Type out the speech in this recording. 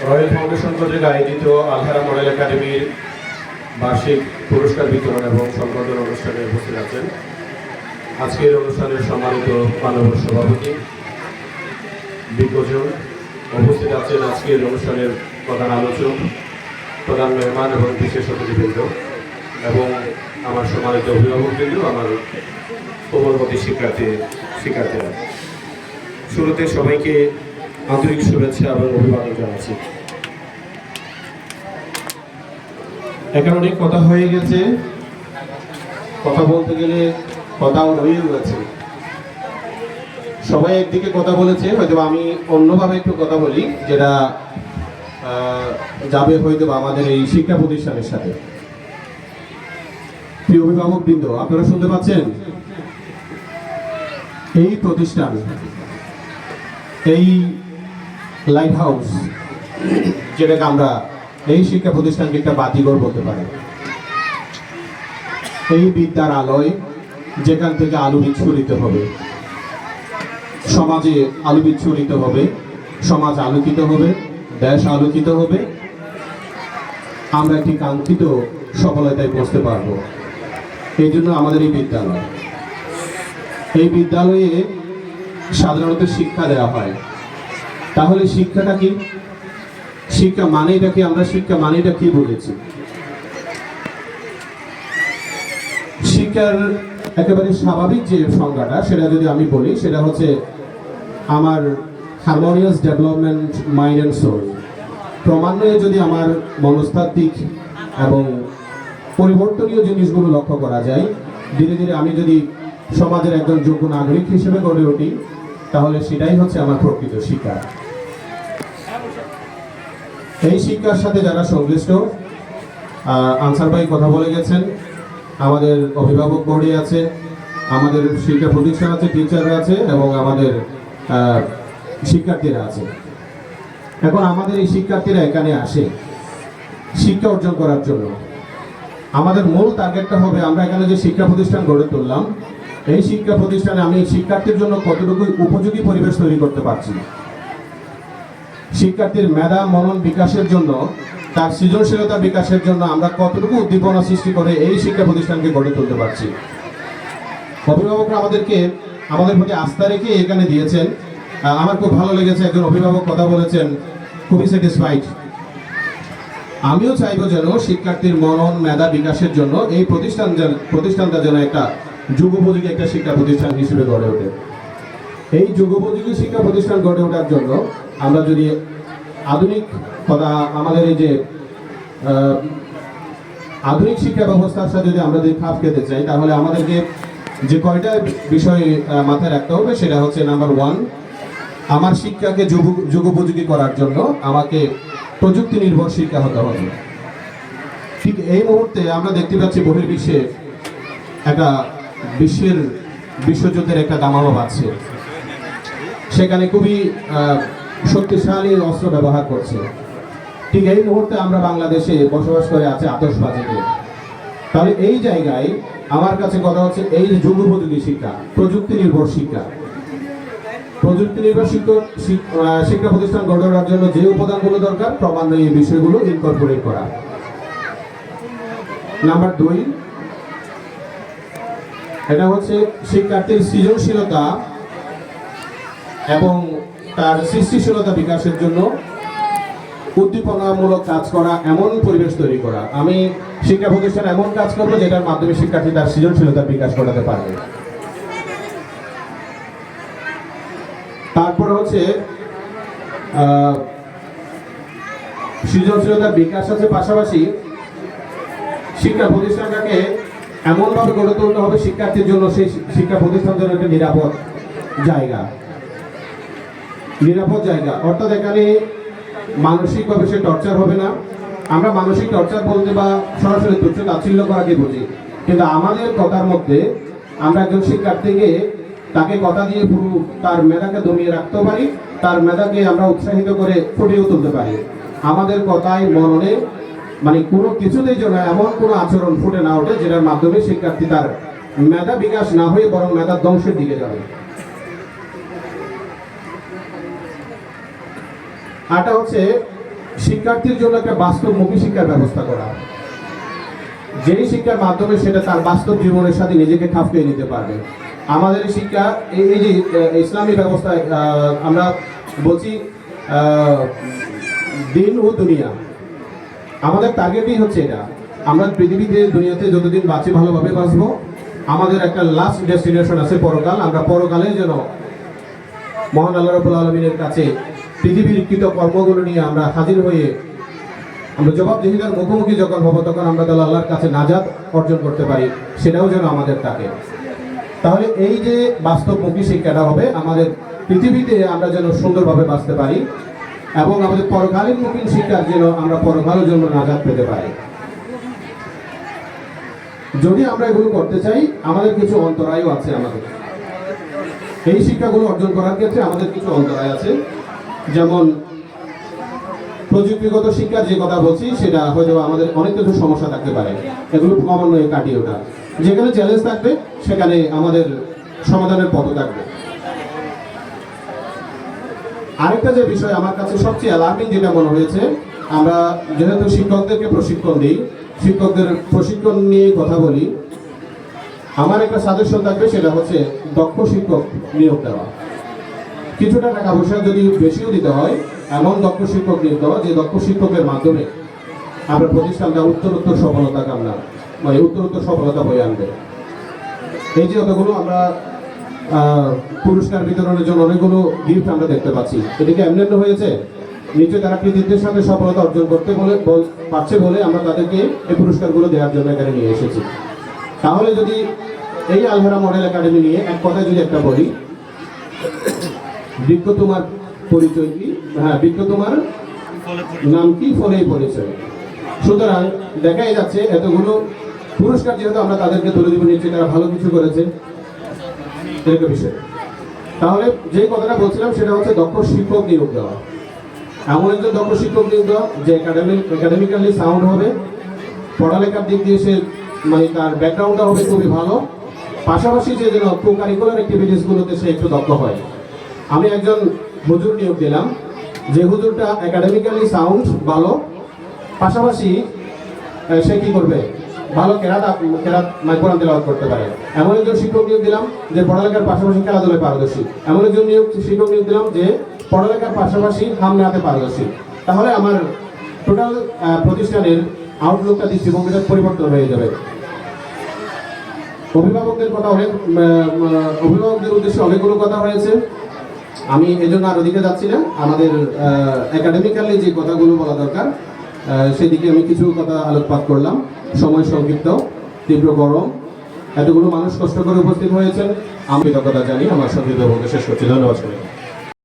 Royal foundation কর্তৃক আয়োজিত আলহারা model একাডেমির বার্ষিক পুরস্কার বিতরণ এবং সম্বর্ধনা অনুষ্ঠানে উপস্থিত আছেন আজকের অনুষ্ঠানের সম্মানিত মাননীয় সভাপতি বিজ্ঞজন। উপস্থিত আছেন আজকের অনুষ্ঠানের প্রধান আলোচক, প্রধান মেহমান এবং বিশেষ অতিথিবৃন্দ এবং আমার সম্মানিত অভিভাবকবৃন্দ, আমার কোমলমতি শিক্ষার্থীরা। শুরুতে সবাইকে আন্তরিক শুভেচ্ছা এবং অভিবাদন জানাচ্ছি। এখন অনেক কথা হয়ে গেছে, কথা বলতে গেলে কথাও রয়ে গেছে। সবাই একদিকে কথা বলেছে, হয়তো আমি অন্যভাবে একটু কথা বলি, যেটা যাবে হয়তো আমাদের এই শিক্ষা প্রতিষ্ঠানের সাথে। প্রিয় অভিভাবকবৃন্দ, আপনারা শুনতে পাচ্ছেন? এই প্রতিষ্ঠান, এই লাইট হাউস, যেটাকে আমরা এই শিক্ষা প্রতিষ্ঠানকে একটা বাতিঘর বলতে পারি। এই বিদ্যার আলোয় যেখান থেকে আলো বিচ্ছুরিত হবে, সমাজে আলো বিচ্ছুরিত হবে, সমাজ আলোকিত হবে, দেশ আলোকিত হবে, আমরা একটি কাঙ্ক্ষিত সফলতায় পৌঁছতে পারব। এই জন্য আমাদের এই বিদ্যালয়, এই বিদ্যালয়ে সাধারণত শিক্ষা দেওয়া হয়। তাহলে শিক্ষাটা কি? শিক্ষা মানেটা কি? আমরা শিক্ষা মানেটা কি বলেছি? শিক্ষার একেবারে স্বাভাবিক যে সংজ্ঞাটা, সেটা যদি আমি বলি, সেটা হচ্ছে আমার harmonious development mind and soul. ক্রমান্বয়ে যদি আমার মনস্তাত্ত্বিক এবং পরিবর্তনীয় জিনিসগুলো লক্ষ্য করা যায়, ধীরে ধীরে আমি যদি সমাজের একজন যোগ্য নাগরিক হিসেবে গড়ে উঠি, তাহলে সেটাই হচ্ছে আমার প্রকৃত শিক্ষা। এই শিক্ষার সাথে যারা সংশ্লিষ্ট, আনসার ভাই কথা বলে গেছেন, আমাদের অভিভাবক বোর্ডে আছে, আমাদের শিক্ষা প্রতিষ্ঠান আছে, টিচাররা আছে এবং আমাদের শিক্ষার্থীরা আছে। এখন আমাদের এই শিক্ষার্থীরা এখানে আসে শিক্ষা অর্জন করার জন্য। আমাদের মূল টার্গেটটা হবে, আমরা এখানে যে শিক্ষা প্রতিষ্ঠান গড়ে তুললাম, এই শিক্ষা প্রতিষ্ঠানে আমি শিক্ষার্থীর জন্য কতটুকু উপযোগী পরিবেশ তৈরি করতে পারছি, শিক্ষার্থীর মেধা মনন বিকাশের জন্য, তার সৃজনশীলতা বিকাশের জন্য আমরা কতটুকু উদ্দীপনা সৃষ্টি করে এই শিক্ষা প্রতিষ্ঠানকে গড়ে তুলতে পারছি। অভিভাবকরা আমাদের প্রতি আস্থা রেখে এখানে দিয়েছেন। আমার খুব ভালো লেগেছে, একজন অভিভাবক কথা বলেছেন, খুবই স্যাটিসফাইড। আমিও চাইবো যেন শিক্ষার্থীর মনন মেধা বিকাশের জন্য এই প্রতিষ্ঠানটা যেন একটা যুগোপযোগী একটা শিক্ষা প্রতিষ্ঠান হিসেবে গড়ে ওঠে। এই যুগোপযোগী শিক্ষা প্রতিষ্ঠান গড়ে ওঠার জন্য আমরা যদি আধুনিক কথা, আমাদের এই যে আধুনিক শিক্ষা ব্যবস্থার সাথে যদি আমরা যদি খাপ খেতে চাই, তাহলে আমাদেরকে যে কয়টা বিষয় মাথায় রাখতে হবে, সেটা হচ্ছে নাম্বার 1, আমার শিক্ষাকে যুগোপযোগী করার জন্য আমাকে প্রযুক্তি নির্ভর শিক্ষা হতে হবে। ঠিক এই মুহূর্তে আমরা দেখতে পাচ্ছি বহির্বিশ্বে একটা বিশ্বযুদ্ধের একটা দামামা বাজছে। সেখানে খুবই শক্তিশালী অস্ত্র ব্যবহার করছে। ঠিক এই মুহূর্তে আমরা বাংলাদেশে বসবাস করে আছে আতশবাজিতে। তাহলে এই জায়গায় আমার কাছে কথা হচ্ছে, এই যুগোপযোগী শিক্ষা, প্রযুক্তি নির্ভর শিক্ষা, প্রযুক্তি নির্ভর শিক্ষা প্রতিষ্ঠান গড়ে ওঠার জন্য যে উপাদানগুলো দরকার, ক্রমান্বয়ে এই বিষয়গুলো ইনকর্পোরেট করা। নাম্বার 2, এটা হচ্ছে শিক্ষার্থীর সৃজনশীলতা এবং তার সৃষ্টিশীলতা বিকাশের জন্য উদ্দীপনামূলক কাজ করা, এমন পরিবেশ তৈরি করা। আমি শিক্ষা প্রতিষ্ঠানে এমন কাজ করবো যেটার মাধ্যমে শিক্ষার্থী তার সৃজনশীলতার বিকাশ ঘটাতে পারবে। তারপরে হচ্ছে সৃজনশীলতার বিকাশ আছে, পাশাপাশি শিক্ষা প্রতিষ্ঠানটাকে এমনভাবে গড়ে তুলতে হবে শিক্ষার্থীর জন্য, সেই শিক্ষা প্রতিষ্ঠান জন্য একটা নিরাপদ জায়গা। অর্থাৎ এখানে মানসিকভাবে সে টর্চার হবে না। আমরা মানসিক টর্চার বলতে বা সরাসরি তুচ্ছ তাচ্ছিল্য করাকে বুঝি, কিন্তু আমাদের কথার মধ্যে আমরা একজন শিক্ষার্থীকে তাকে কথা দিয়ে পুরো তার মেধাকে দমিয়ে রাখতে পারি, তার মেধাকে আমরা উৎসাহিত করে ফুটিয়ে তুলতে পারি। আমাদের কথায় মননে মানে কোনো কিছুতেই যেন এমন কোনো আচরণ ফুটে না ওঠে যেটার মাধ্যমে শিক্ষার্থী তার মেধা বিকাশ না হয়ে বরং মেধা ধ্বংসের দিকে যাবে। আরটা হচ্ছে শিক্ষার্থীর জন্য একটা বাস্তবমুখী শিক্ষার ব্যবস্থা করা, যেই শিক্ষার মাধ্যমে সেটা তার বাস্তব জীবনের সাথে নিজেকে খাপ খাইয়ে নিতে পারবে। আমাদের এই শিক্ষা, এই যে ইসলামী ব্যবস্থায় আমরা বলছি দিন ও দুনিয়া, আমাদের টার্গেটই হচ্ছে এটা। আমরা পৃথিবীতে দুনিয়াতে যতদিন বাঁচি ভালোভাবে বাঁচবো, আমাদের একটা লাস্ট ডেস্টিনেশন আছে পরকাল। আমরা পরকালে যেন মহান আল্লাহ রাব্বুল আলামিনের কাছে পৃথিবীর কৃত কর্মগুলো নিয়ে আমরা হাজির হয়ে আমরা জবাবদিহিতার মুখোমুখি যখন হবো, তখন আমরা তাহলে আল্লাহর কাছে নাজাত অর্জন করতে পারি, সেটাও যেন আমাদের থাকে। তাহলে এই যে বাস্তবমুখী শিক্ষাটা হবে আমাদের পৃথিবীতে, আমরা যেন সুন্দরভাবে বাঁচতে পারি, এবং আমাদের পরকালীন মুখী শিক্ষার যেন আমরা পরকালের জন্য নাজাত পেতে পারি। যদি আমরা এগুলো করতে চাই, আমাদের কিছু অন্তরায়ও আছে। আমাদের এই শিক্ষাগুলো অর্জন করার ক্ষেত্রে আমাদের কিছু অন্তরায় আছে। যেমন প্রযুক্তিগত শিক্ষার যে কথা বলছি, সেটা হয়তো আমাদের অনেক কিছু সমস্যা থাকতে পারে, এগুলো ক্রমান্বয়ে কাটিয়ে ওঠা। যেখানে চ্যালেঞ্জ থাকবে সেখানে আমাদের সমাধানের পথ থাকবে। আরেকটা যে বিষয় আমার কাছে সবচেয়ে অ্যালার্মিং যেটা মনে হয়েছে, আমরা যেহেতু শিক্ষকদেরকে প্রশিক্ষণ দিই, শিক্ষকদের প্রশিক্ষণ নিয়ে কথা বলি, আমার একটা সাজেশন থাকবে, সেটা হচ্ছে দক্ষ শিক্ষক নিয়োগ দেওয়া। কিছুটা টাকা পয়সা যদি বেশিও দিতে হয়, এমন দক্ষ শিক্ষক নিয়োগ দেওয়া যে দক্ষ শিক্ষকের মাধ্যমে আমরা প্রতিষ্ঠানটা উত্তরোত্তর সফলতা কামনা, মানে উত্তরোত্তর সফলতা বয়ে আনবে। এই যে অতগুলো আমরা পুরস্কার বিতরণের জন্য অনেকগুলো গিফট আমরা দেখতে পাচ্ছি, এদিকে এমনি হয়েছে নিচে তারা কৃতিত্বের সাথে সফলতা অর্জন করতে পারছে বলে আমরা তাদেরকে এই পুরস্কারগুলো দেওয়ার জন্য এখানে নিয়ে এসেছি। তাহলে যদি এই আলহারা মডেল একাডেমি নিয়ে এক কথায় যদি একটা বলি, বৃক্ষ তোমার পরিচয় কি, হ্যাঁ, বৃক্ষ তোমার নাম কি, ফলেই পরিচয়। সুতরাং দেখাই যাচ্ছে এতগুলো পুরস্কার যেহেতু আমরা তাদেরকে তুলে দিব, নিশ্চয়ই তারা ভালো কিছু করেছে, এরকম বিষয়। তাহলে যে কথাটা বলছিলাম সেটা হচ্ছে দক্ষ শিক্ষক নিয়োগ দেওয়া। এমন একজন দক্ষ শিক্ষক নিয়োগ দেওয়া যে একাডেমিক্যালি সাউন্ড হবে, পড়ালেখার দিক দিয়ে সে মানে তার ব্যাকগ্রাউন্ডটা হবে খুবই ভালো, পাশাপাশি যে যেন কো কারিকুলার অ্যাক্টিভিটিসগুলোতে সে একটু দক্ষ হয়। আমি একজন হুজুর নিয়োগ দিলাম, যে হুজুরটা একাডেমিক্যালি সাউন্ড ভালো, পাশাপাশি সে কি করবে, ভালো কেরাত কোরআন তেলাওয়াত করতে পারে। এমন একজন শিক্ষক নিয়োগ দিলাম যে পড়ালেখার পাশাপাশি খেলাধুলায় পারদর্শী। এমন একজন শিক্ষক নিয়োগ দিলাম যে পড়ালেখার পাশাপাশি হামলাতে পারদর্শী। তাহলে আমার টোটাল প্রতিষ্ঠানের আউটলুকটা, দৃষ্টিভঙ্গিটা পরিবর্তন হয়ে যাবে। অভিভাবকদের কথা অনেক, অভিভাবকদের উদ্দেশ্যে অনেকগুলো কথা হয়েছে, আমি এজন্য আর ওদিকে যাচ্ছি না। আমাদের একাডেমিক্যালি যে কথাগুলো বলা দরকার সেদিকে আমি কিছু কথা আলোকপাত করলাম। সময় সংক্ষিপ্ত, তীব্র গরম, এতগুলো মানুষ কষ্ট করে উপস্থিত হয়েছেন, আমি কৃতজ্ঞতা জানি। আমার সংক্ষিপ্ত বলতে শেষ করছি। ধন্যবাদ সবাই।